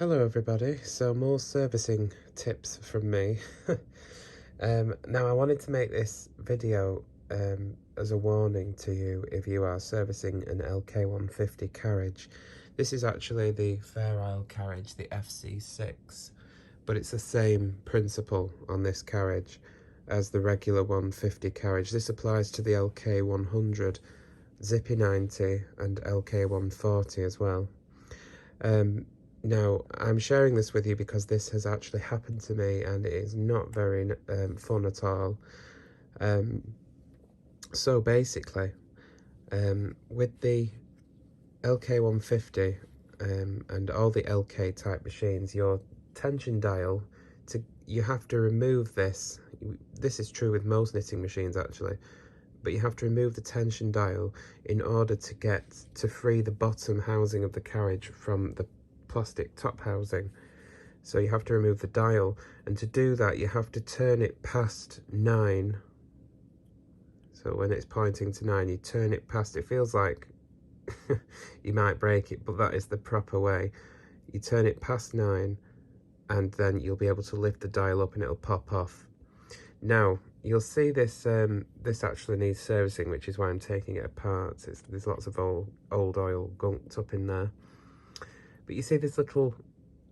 Hello everybody, so more servicing tips from me. Now I wanted to make this video as a warning to you if you are servicing an LK150 Carriage. This is actually the Fair Isle Carriage, the FC6, but it's the same principle on this carriage as the regular 150 Carriage. This applies to the LK100, Zippy 90 and LK140 as well. Now, I'm sharing this with you because this has actually happened to me and it is not very fun at all. So basically, with the LK150 and all the LK type machines, your tension dial, you have to remove this. This is true with most knitting machines actually, but you have to remove the tension dial in order to free the bottom housing of the carriage from the plastic top housing. So you have to remove the dial, and to do that you have to turn it past 9. So when it's pointing to 9, you turn it past. It feels like you might break it, but that is the proper way. You turn it past 9 and then you'll be able to lift the dial up and it'll pop off. Now you'll see this this actually needs servicing, which is why I'm taking it apart. There's lots of old oil gunked up in there. But you see this little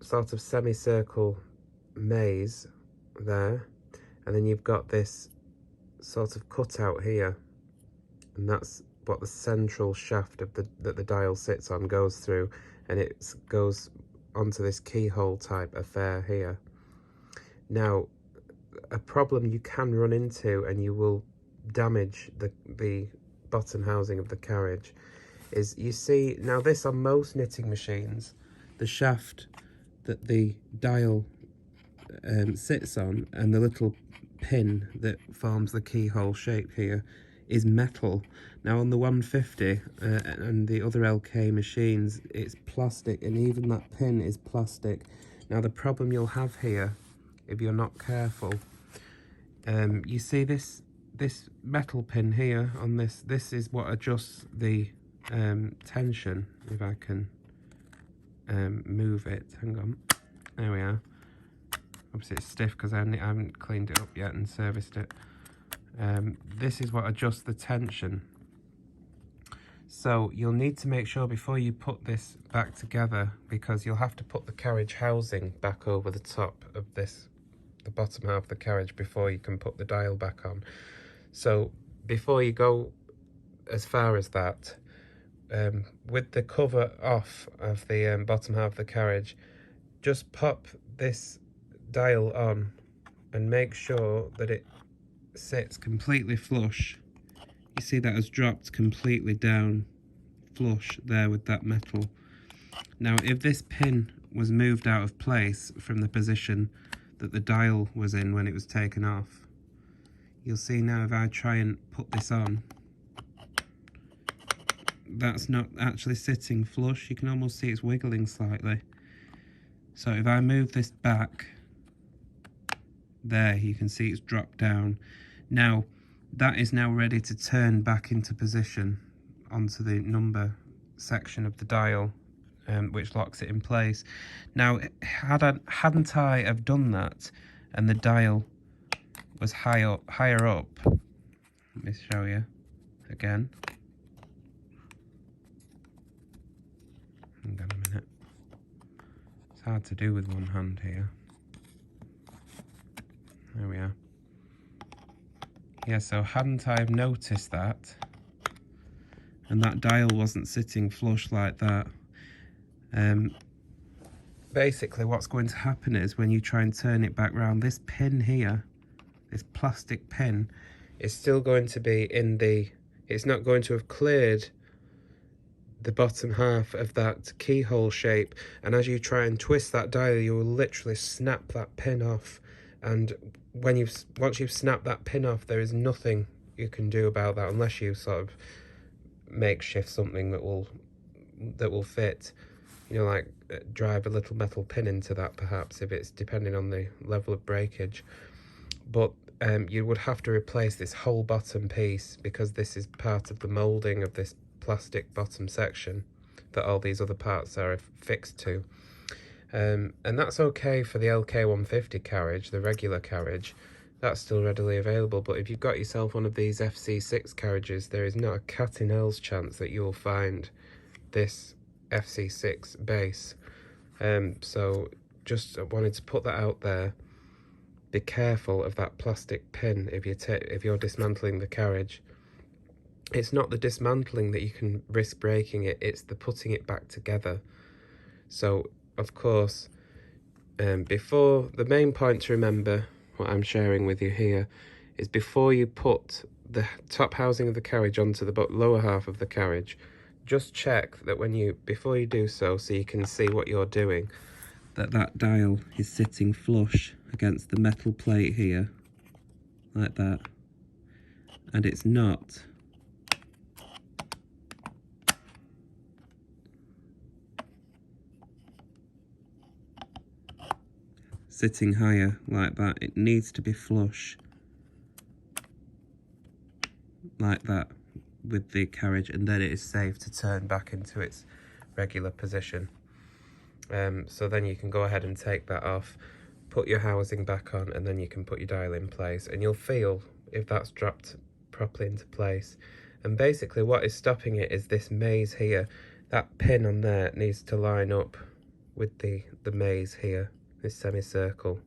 sort of semicircle maze there, and then you've got this sort of cutout here, and that's what the central shaft of that the dial sits on goes through, and it goes onto this keyhole type affair here. Now, a problem you can run into, and you will damage the bottom housing of the carriage, is you see now this on most knitting machines, the shaft that the dial sits on and the little pin that forms the keyhole shape here is metal. Now on the 150 and the other LK machines, it's plastic, and even that pin is plastic. Now the problem you'll have here, if you're not careful, you see this metal pin here on this is what adjusts the tension. If I can move it, hang on, there we are. Obviously it's stiff because I haven't cleaned it up yet and serviced it. This is what adjusts the tension. So you'll need to make sure before you put this back together, because you'll have to put the carriage housing back over the top of the bottom half of the carriage before you can put the dial back on. So before you go as far as that, with the cover off of the bottom half of the carriage, just pop this dial on and make sure that it sits completely flush. You see that has dropped completely down flush there with that metal. Now if this pin was moved out of place from the position that the dial was in when it was taken off, you'll see now if I try and put this on, that's not actually sitting flush. You can almost see it's wiggling slightly. So if I move this back, there you can see it's dropped down. Now that is now ready to turn back into position onto the number section of the dial, which locks it in place. Now hadn't I have done that and the dial was higher up, let me show you again. Hang on a minute. It's hard to do with one hand here. There we are. Yeah, so hadn't I have noticed that, and that dial wasn't sitting flush like that, basically what's going to happen is when you try and turn it back round, this pin here, this plastic pin, is still going to be in it's not going to have cleared the bottom half of that keyhole shape, and as you try and twist that dial, you will literally snap that pin off. And once you've snapped that pin off, there is nothing you can do about that unless you sort of makeshift something that will fit. You know, like drive a little metal pin into that, perhaps, if it's depending on the level of breakage. But you would have to replace this whole bottom piece, because this is part of the moulding of this plastic bottom section that all these other parts are fixed to. And that's okay for the LK150 carriage, the regular carriage. That's still readily available, but if you've got yourself one of these FC6 carriages, there is not a cat in hell's chance that you will find this FC6 base. So just wanted to put that out there. Be careful of that plastic pin if you're dismantling the carriage. It's not the dismantling that you can risk breaking it, it's the putting it back together. So of course, before, the main point to remember, what I'm sharing with you here, is before you put the top housing of the carriage onto the lower half of the carriage, just check that before you do so you can see what you're doing, that dial is sitting flush against the metal plate here, like that, and it's not. Sitting higher like that. It needs to be flush like that with the carriage, and then it is safe to turn back into its regular position. So then you can go ahead and take that off, put your housing back on, and then you can put your dial in place, and you'll feel if that's dropped properly into place. And basically what is stopping it is this maze here. That pin on there needs to line up with the maze here, this semicircle,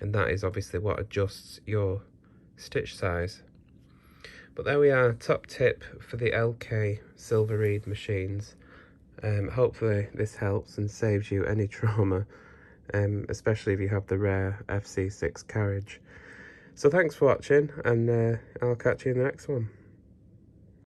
and that is obviously what adjusts your stitch size. But there we are, top tip for the LK silver reed machines. Hopefully this helps and saves you any trauma, especially if you have the rare FC6 carriage. So thanks for watching, and I'll catch you in the next one.